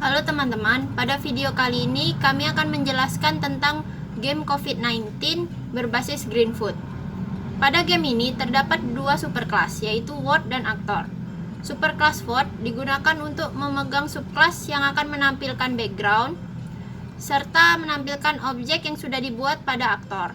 Halo teman-teman, pada video kali ini kami akan menjelaskan tentang game COVID-19 berbasis Greenfoot. Pada game ini terdapat dua superclass, yaitu Ward dan Actor. Superclass Ward digunakan untuk memegang subclass yang akan menampilkan background serta menampilkan objek yang sudah dibuat pada Actor.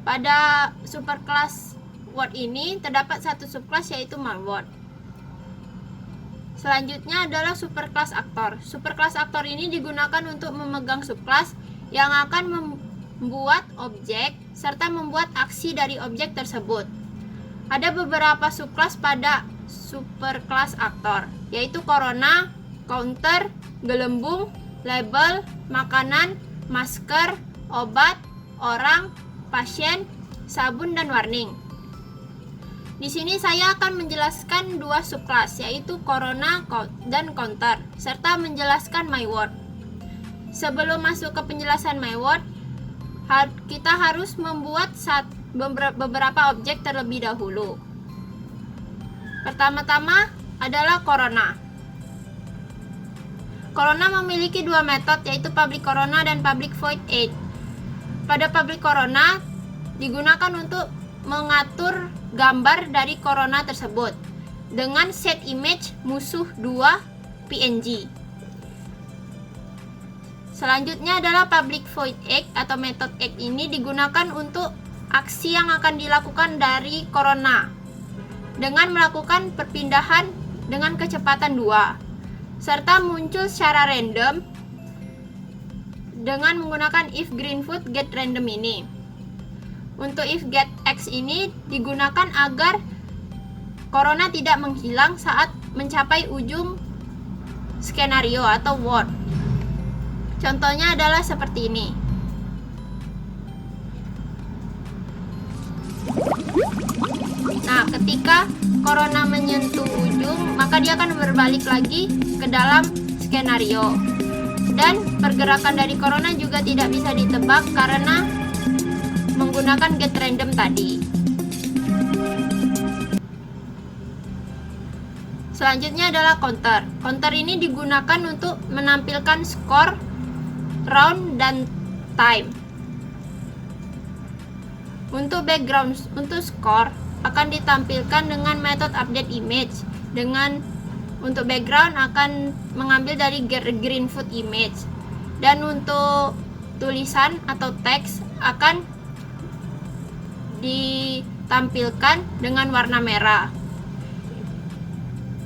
Pada superclass Ward ini terdapat satu subclass, yaitu MyWard. Selanjutnya adalah superclass Actor. Superclass Actor ini digunakan untuk memegang subclass yang akan membuat objek serta membuat aksi dari objek tersebut. Ada beberapa subclass pada superclass Actor, yaitu Corona, Counter, Gelembung, Label, Makanan, Masker, Obat, Orang, Pasien, Sabun, dan Warning. Di sini saya akan menjelaskan dua subclass, yaitu Corona dan Counter, serta menjelaskan MyWard. Sebelum masuk ke penjelasan MyWard, kita harus membuat beberapa objek terlebih dahulu. Pertama-tama adalah Corona. Corona memiliki dua metode, yaitu Public Corona dan Public Void 8. Pada Public Corona digunakan untuk mengatur gambar dari corona tersebut dengan set image musuh 2 PNG. Selanjutnya adalah Public Void X atau metode X ini digunakan untuk aksi yang akan dilakukan dari corona dengan melakukan perpindahan dengan kecepatan 2 serta muncul secara random dengan menggunakan if Greenfoot get random ini. Untuk if get X ini digunakan agar corona tidak menghilang saat mencapai ujung skenario atau word. Contohnya adalah seperti ini. Nah, ketika corona menyentuh ujung, maka dia akan berbalik lagi ke dalam skenario. Dan pergerakan dari corona juga tidak bisa ditebak karena menggunakan get random tadi. Selanjutnya adalah Counter. Counter ini digunakan untuk menampilkan skor, round, dan time. Untuk background, untuk skor akan ditampilkan dengan metode update image. Untuk background akan mengambil dari Greenfoot image. Dan untuk tulisan atau teks akan ditampilkan dengan warna merah.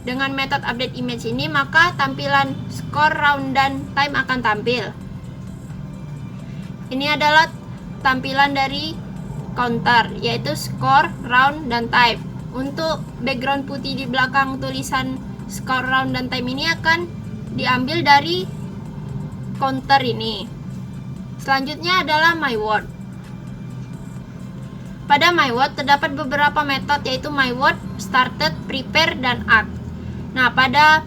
Dengan metode update image ini, maka tampilan skor, round, dan time akan tampil. Ini adalah tampilan dari Counter, yaitu skor, round, dan time. Untuk background putih di belakang tulisan skor, round, dan time ini akan diambil dari Counter ini. Selanjutnya adalah MyWard. Pada MyWord terdapat beberapa metode, yaitu MyWord, Started, Prepare, dan Act. Nah, pada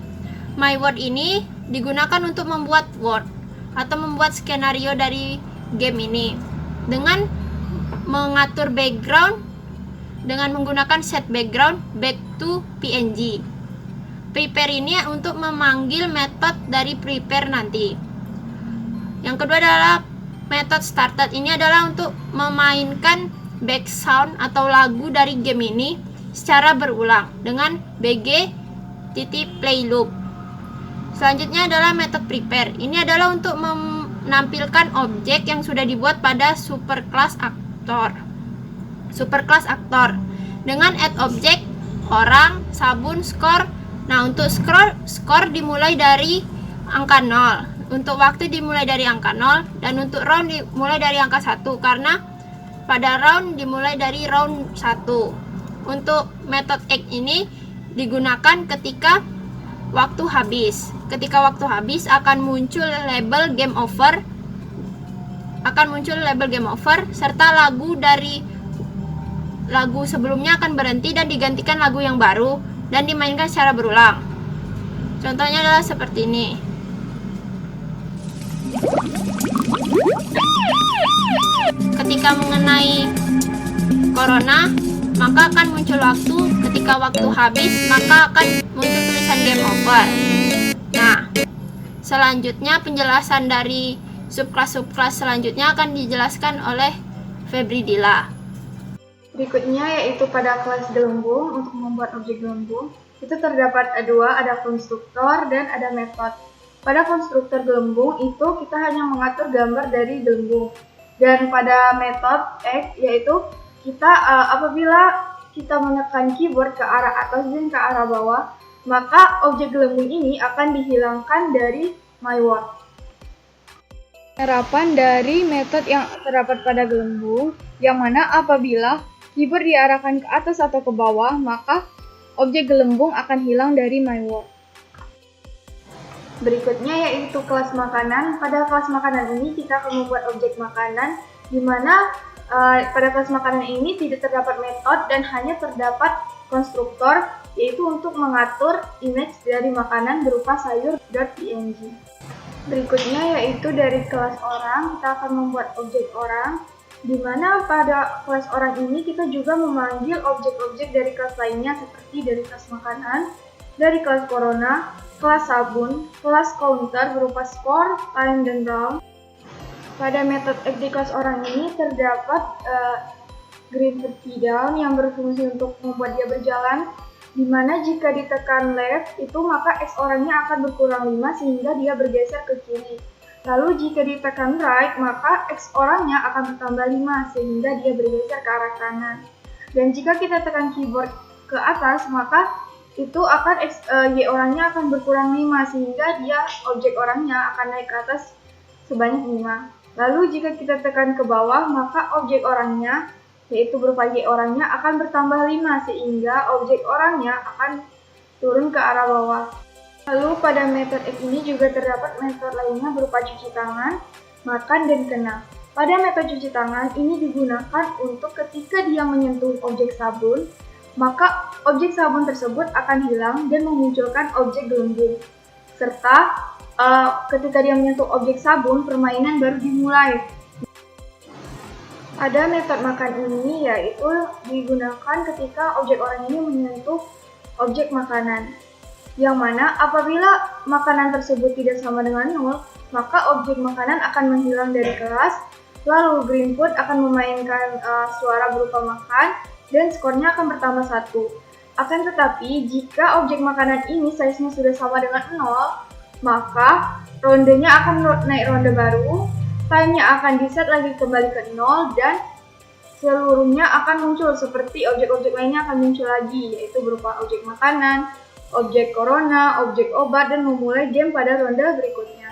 MyWord ini digunakan untuk membuat word atau membuat skenario dari game ini dengan mengatur background dengan menggunakan set background back to PNG. Prepare ini untuk memanggil metode dari prepare nanti. Yang kedua adalah metode Started. Ini adalah untuk memainkan back sound atau lagu dari game ini secara berulang dengan bg.play loop. Selanjutnya adalah metode prepare. Ini adalah untuk menampilkan objek yang sudah dibuat pada superclass Actor. Superclass Actor dengan add objek, orang, sabun, skor. Nah, untuk skor dimulai dari angka 0. Untuk waktu dimulai dari angka 0 dan untuk round dimulai dari angka 1 karena pada round dimulai dari round 1. Untuk metode X ini digunakan ketika waktu habis. Ketika waktu habis akan muncul label game over. Serta lagu sebelumnya akan berhenti dan digantikan lagu yang baru dan dimainkan secara berulang. Contohnya adalah seperti ini. Ketika mengenai corona, maka akan muncul waktu. Ketika waktu habis, maka akan muncul tulisan game over. Nah, sebelumnya. Selanjutnya penjelasan dari subkelas-subkelas selanjutnya akan dijelaskan oleh Febri Dila. Berikutnya yaitu pada kelas gelembung. Untuk membuat objek gelembung itu terdapat dua, ada konstruktor dan ada metode. Pada konstruktor gelembung itu kita hanya mengatur gambar dari gelembung, dan pada metode X yaitu kita apabila kita menekan keyboard ke arah atas dan ke arah bawah, maka objek gelembung ini akan dihilangkan dari MyWord. Penerapan dari metode yang terdapat pada gelembung, yang mana apabila keyboard diarahkan ke atas atau ke bawah, maka objek gelembung akan hilang dari MyWord. Berikutnya yaitu kelas makanan. Pada kelas makanan ini kita akan membuat objek makanan, di mana pada kelas makanan ini tidak terdapat metode dan hanya terdapat konstruktor, yaitu untuk mengatur image dari makanan berupa sayur.png. Berikutnya yaitu dari kelas orang, kita akan membuat objek orang, di mana pada kelas orang ini kita juga memanggil objek-objek dari kelas lainnya seperti dari kelas makanan, dari kelas corona, kelas sabun, kelas counter berupa skor, time, dan round. Pada metode X di kelas orang ini terdapat green key down yang berfungsi untuk membuat dia berjalan, di mana jika ditekan left itu maka X orangnya akan berkurang 5 sehingga dia bergeser ke kiri. Lalu jika ditekan right, maka X orangnya akan bertambah 5 sehingga dia bergeser ke arah kanan. Dan jika kita tekan keyboard ke atas, maka itu akan Y orangnya akan berkurang 5 sehingga dia objek orangnya akan naik ke atas sebanyak 5. Lalu jika kita tekan ke bawah, maka objek orangnya yaitu berupa Y orangnya akan bertambah 5 sehingga objek orangnya akan turun ke arah bawah. Lalu pada metode X ini juga terdapat metode lainnya berupa cuci tangan, makan, dan kena. Pada metode cuci tangan ini digunakan untuk ketika dia menyentuh objek sabun, maka objek sabun tersebut akan hilang dan memunculkan objek gelembung. Serta ketika dia menyentuh objek sabun, permainan baru dimulai. Pada metode makan ini yaitu digunakan ketika objek orang ini menyentuh objek makanan, yang mana apabila makanan tersebut tidak sama dengan 0, maka objek makanan akan menghilang dari kelas, lalu Greenfoot akan memainkan suara berupa makan, dan skornya akan bertambah 1. Akan tetapi, jika objek makanan ini size-nya sudah sama dengan 0, maka rondenya akan naik ronde baru, time-nya akan di-set lagi kembali ke 0, dan seluruhnya akan muncul seperti objek-objek lainnya akan muncul lagi, yaitu berupa objek makanan, objek corona, objek obat, dan memulai game pada ronde berikutnya.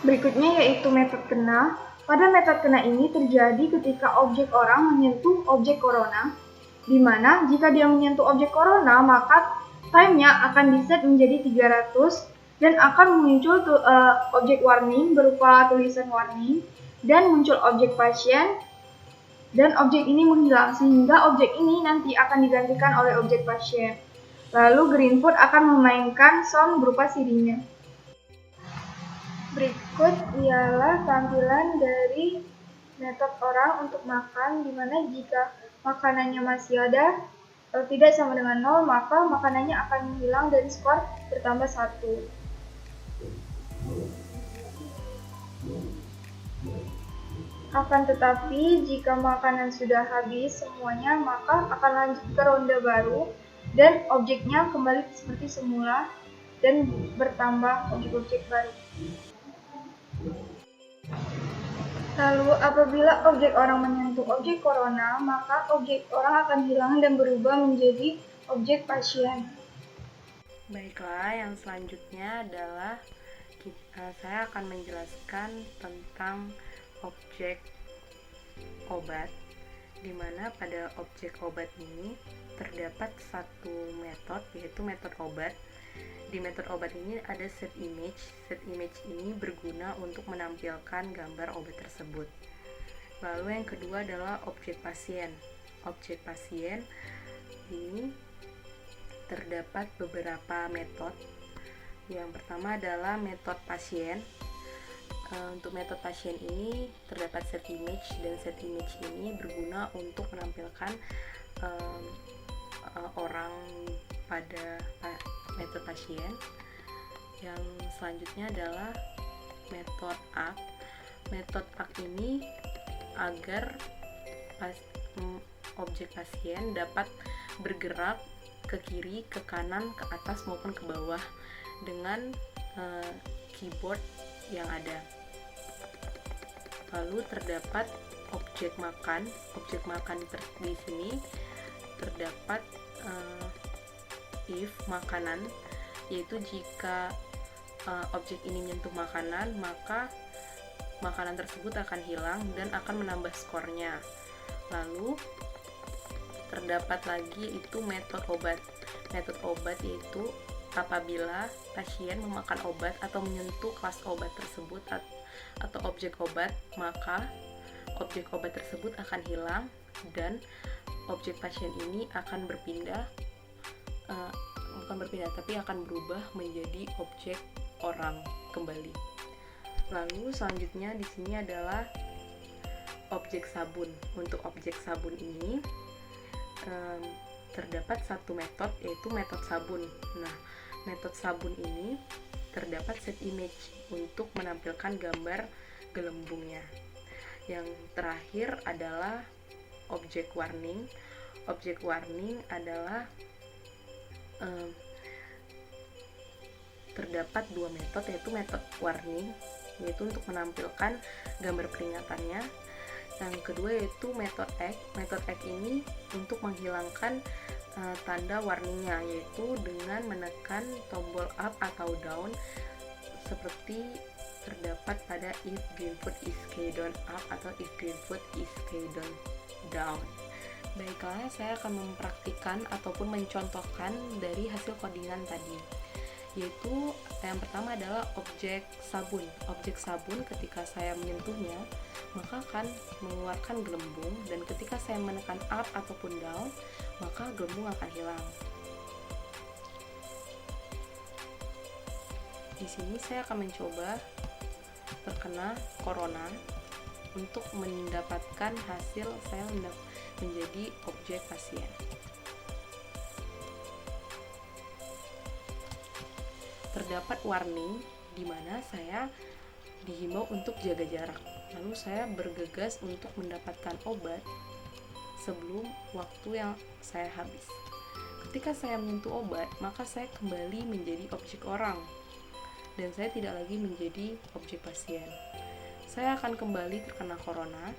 Berikutnya yaitu metode kena. Pada metode kena ini terjadi ketika objek orang menyentuh objek corona, di mana jika dia menyentuh objek corona, maka time-nya akan di-set menjadi 300 dan akan muncul objek warning berupa tulisan warning, dan muncul objek pasien, dan objek ini menghilang sehingga objek ini nanti akan digantikan oleh objek pasien. Lalu Greenfoot akan memainkan sound berupa sirinya. Berikut ialah tampilan dari metode orang untuk makan, di mana jika makanannya masih ada tidak sama dengan 0, maka makanannya akan hilang dan skor bertambah 1. Akan tetapi jika makanan sudah habis semuanya, maka akan lanjut ke ronde baru dan objeknya kembali seperti semula dan bertambah objek-objek baru. Lalu apabila objek orang menyentuh objek corona, maka objek orang akan hilang dan berubah menjadi objek pasien. Baiklah, yang selanjutnya adalah saya akan menjelaskan tentang objek obat, di mana pada objek obat ini terdapat satu metode, yaitu metode obat. Di metode obat ini ada set image. Set image ini berguna untuk menampilkan gambar obat tersebut. Lalu yang kedua adalah objek pasien. Objek pasien ini terdapat beberapa metode. Yang pertama adalah metode pasien. Untuk metode pasien ini terdapat set image, dan set image ini berguna untuk menampilkan orang pada metode pasien. Yang selanjutnya adalah metode act. Metode act ini agar objek pasien dapat bergerak ke kiri, ke kanan, ke atas maupun ke bawah dengan keyboard yang ada. Lalu terdapat objek makan. Objek makan di sini terdapat if makanan, yaitu jika objek ini menyentuh makanan, maka makanan tersebut akan hilang dan akan menambah skornya. Lalu terdapat lagi itu metode obat. Metode obat yaitu apabila pasien memakan obat atau menyentuh kelas obat tersebut atau objek obat, maka objek obat tersebut akan hilang dan objek pasien ini akan tapi akan berubah menjadi objek orang kembali. Lalu selanjutnya di sini adalah objek sabun. Untuk objek sabun ini terdapat satu metode, yaitu metode sabun. Nah, metode sabun ini terdapat set image untuk menampilkan gambar gelembungnya. Yang terakhir adalah objek warning. Objek warning adalah terdapat dua metode, yaitu metode warning, yaitu untuk menampilkan gambar peringatannya. Yang kedua yaitu metode act. Metode act ini untuk menghilangkan tanda warningnya, yaitu dengan menekan tombol up atau down seperti terdapat pada if green food is key down up atau if green food is key down. Baiklah, saya akan mempraktikkan ataupun mencontohkan dari hasil codingan tadi, yaitu yang pertama adalah objek sabun. Objek sabun ketika saya menyentuhnya maka akan mengeluarkan gelembung, dan ketika saya menekan up ataupun down maka gelembung akan hilang. Di sini saya akan mencoba terkena corona untuk mendapatkan hasil saya menjadi objek pasien. Terdapat warning di mana saya dihimbau untuk jaga jarak. Lalu saya bergegas untuk mendapatkan obat sebelum waktu yang saya habis. Ketika saya menyentuh obat, maka saya kembali menjadi objek orang dan saya tidak lagi menjadi objek pasien. Saya akan kembali terkena corona,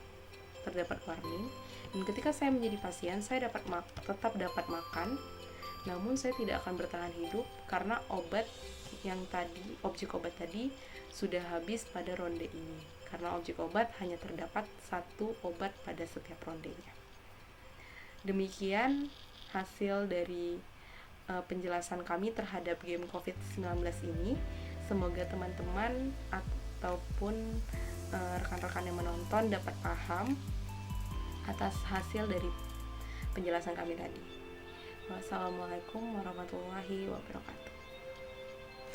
terdapat warning, dan ketika saya menjadi pasien, saya tetap dapat makan, namun saya tidak akan bertahan hidup karena obat yang tadi, objek obat tadi sudah habis pada ronde ini. Karena objek obat hanya terdapat satu obat pada setiap rondenya. Demikian hasil dari penjelasan kami terhadap game COVID-19 ini. Semoga teman-teman ataupun rekan-rekan yang menonton dapat paham atas hasil dari penjelasan kami tadi. Wassalamualaikum warahmatullahi wabarakatuh.